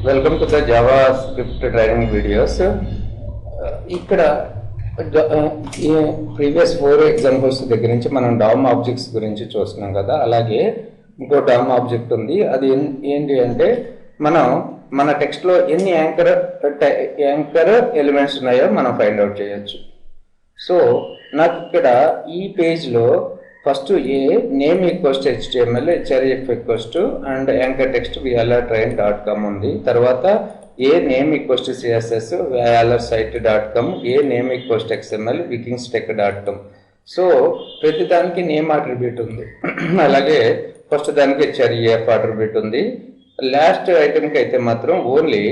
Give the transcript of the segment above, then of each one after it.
Welcome to the Java script training videos. ఇక్కడ previous 4 examples దగ్గర నుంచి మనం డామ్ ఆబ్జెక్ట్స్ గురించి చూస్తున్నాం కదా. అలాగే ఇంకో డామ్ ఆబ్జెక్ట్ ఉంది. అది ఏంటి అంటే మన టెక్స్ట్లో ఎన్ని యాంకర్ ఎలిమెంట్స్ ఉన్నాయో మనం ఫైండ్ అవుట్ చేయొచ్చు. సో నాకు ఇక్కడ ఈ పేజ్లో first name equals to HTML, href equals to and anchor text vrtrain.com ఉంది. తర్వాత name equals to CSS vrSite.com, name equals to XML wikingstack.com. So ప్రతి దానికి నేమ్ అట్రిబ్యూట్ ఉంది. అలాగే ఫస్ట్ దానికి href అట్రిబ్యూట్ ఉంది. లాస్ట్ ఐటమ్కి అయితే మాత్రం ఓన్లీ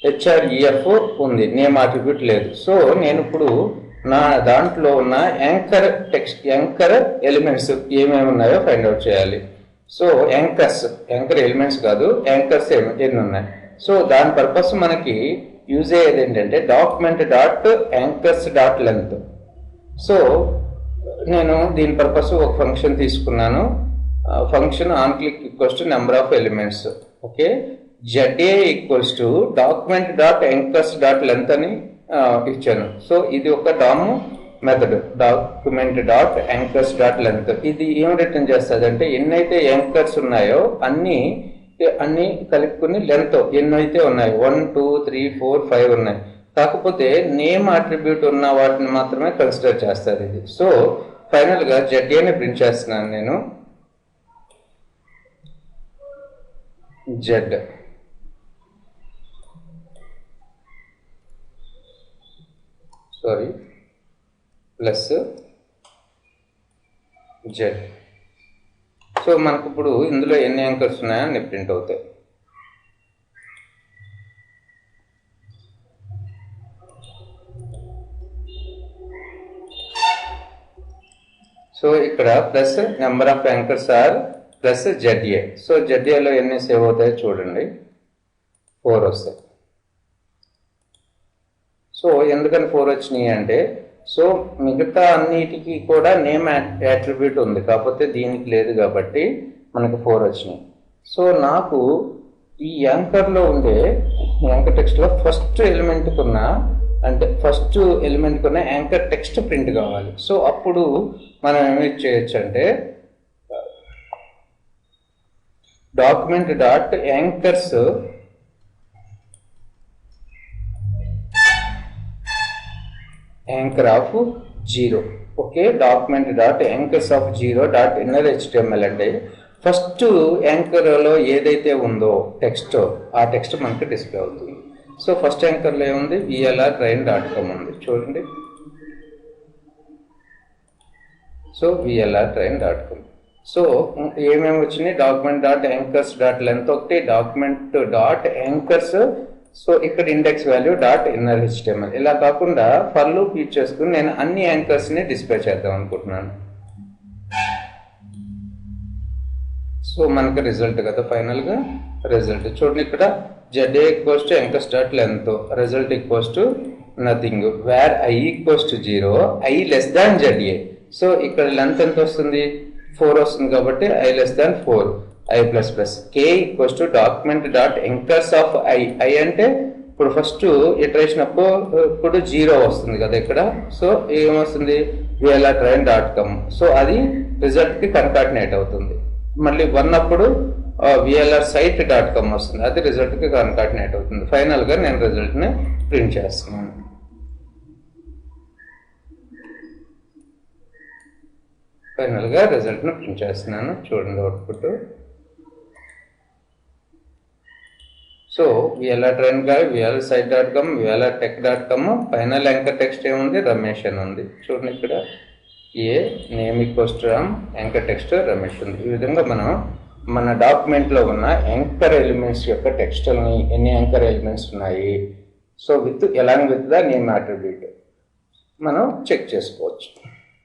href ఉంది, నేమ్ అట్రిబ్యూట్ లేదు. సో నేను ఇప్పుడు నా దాంట్లో ఉన్న యాంకర్ ఎలిమెంట్స్ ఏమేమి ఉన్నాయో ఫైండ్ అవుట్ చేయాలి. సో యాంకర్ ఎలిమెంట్స్ కాదు, యాంకర్స్ ఎన్ని ఉన్నాయి. సో దాని పర్పస్ మనకి యూజ్ అయ్యేది ఏంటంటే document dot anchors dot length. So నేను దీని పర్పస్ ఒక ఫంక్షన్ తీసుకున్నాను. Function on click equals to number of elements. Okay, ZA equals to document dot anchors dot length అని ఇచ్చాను. సో ఇది ఒక DOM method, document dot anchors dot length. ఇది ఏం రిటర్న్ చేస్తుంది అంటే ఎన్నైతే యాంకర్స్ ఉన్నాయో అన్ని కలుపుకుని లెంత్ ఎన్నైతే ఉన్నాయో 1 2 3 4 5 ఉన్నాయి. కాకపోతే నేమ్ అట్రిబ్యూట్ ఉన్న వాటిని మాత్రమే కన్సిడర్ చేస్తారు ఇది. సో ఫైనల్గా ZAని ప్రింట్ చేస్తున్నాను నేను. Z plus Z. సో మనకు ఇప్పుడు ఇందులో ఎన్ని యాంకర్స్ ఉన్నాయని ప్రింట్ అవుతాయి. సో ఇక్కడ plus number of anchors or plus ZA. So ZAలో ఎన్ని సేవ్ అవుతాయో చూడండి, 4 వస్తాయి. సో ఎందుకని 4 వచ్చినాయి అంటే, సో మిగతా అన్నిటికీ కూడా నేమ్ యాట్రిబ్యూట్ ఉంది, కాకపోతే దీనికి లేదు కాబట్టి మనకు 4 వచ్చినాయి. సో నాకు ఈ యాంకర్లో ఉండే యాంకర్ టెక్స్ట్లో ఫస్ట్ ఎలిమెంట్కి ఉన్న యాంకర్ టెక్స్ట్ ప్రింట్ కావాలి. సో అప్పుడు మనం ఏమి చేయొచ్చు అంటే document dot anchors anchor of 0. Okay, document dot anchors of 0 dot inner HTML అంటే ఫస్ట్ యాంకర్లో ఏదైతే ఉందో టెక్స్ట్, ఆ టెక్స్ట్ మనకి డిస్ప్లే అవుతుంది. సో ఫస్ట్ యాంకర్లో ఏముంది, vrtrain.com ఉంది చూడండి. So vrtrain.com. సో ఏమేమి వచ్చినాయి, document dot anchors dot length ఒకటి, డాక్యుమెంట్ డాట్ యాంకర్స్, సో ఇక్కడ index value dot inner HTML. ఇలా కాకుండా ఫర్ లూప్ యూజ్ చేసుకుని నేను అన్ని యాంకర్స్ని డిస్ప్లే చేద్దాం అనుకుంటున్నాను. సో మనకి రిజల్ట్ కదా ఫైనల్గా రిజల్ట్ చూడండి. ఇక్కడ ZA equals to anchors dot length, result equals to nothing, where I equals to 0, I less than ZA. So ఇక్కడ లెంత్ ఎంత వస్తుంది, 4 వస్తుంది కాబట్టి I less than 4, I plus plus. K equals to document dot anchors of I అంటే ఇప్పుడు first iteration ఇప్పుడు 0 వస్తుంది కదా ఇక్కడ. సో ఏమొస్తుంది, vrtrain.com. సో అది రిజల్ట్కి కన్కాటినేట్ అవుతుంది. మళ్ళీ 1 అప్పుడు vrSite.com వస్తుంది, అది రిజల్ట్కి కన్కాటినేట్ అవుతుంది. ఫైనల్గా నేను రిజల్ట్ని ప్రింట్ చేస్తున్నాను. ఫైనల్గా రిజల్ట్ని ప్రింట్ చేస్తున్నాను చూడండి output. So vrtrain vrSite.com vrtech.com, final anchor text ఏముంది, రమేష్ అని ఉంది చూడండి. ఇక్కడ name equals to anchor text Ramesh ఉంది. ఈ విధంగా మనం మన డాక్యుమెంట్లో ఉన్న యాంకర్ ఎలిమెంట్స్ యొక్క టెక్స్ట్ని ఎన్ని యాంకర్ ఎలిమెంట్స్ ఉన్నాయి, so along with the name attribute మనం చెక్ చేసుకోవచ్చు.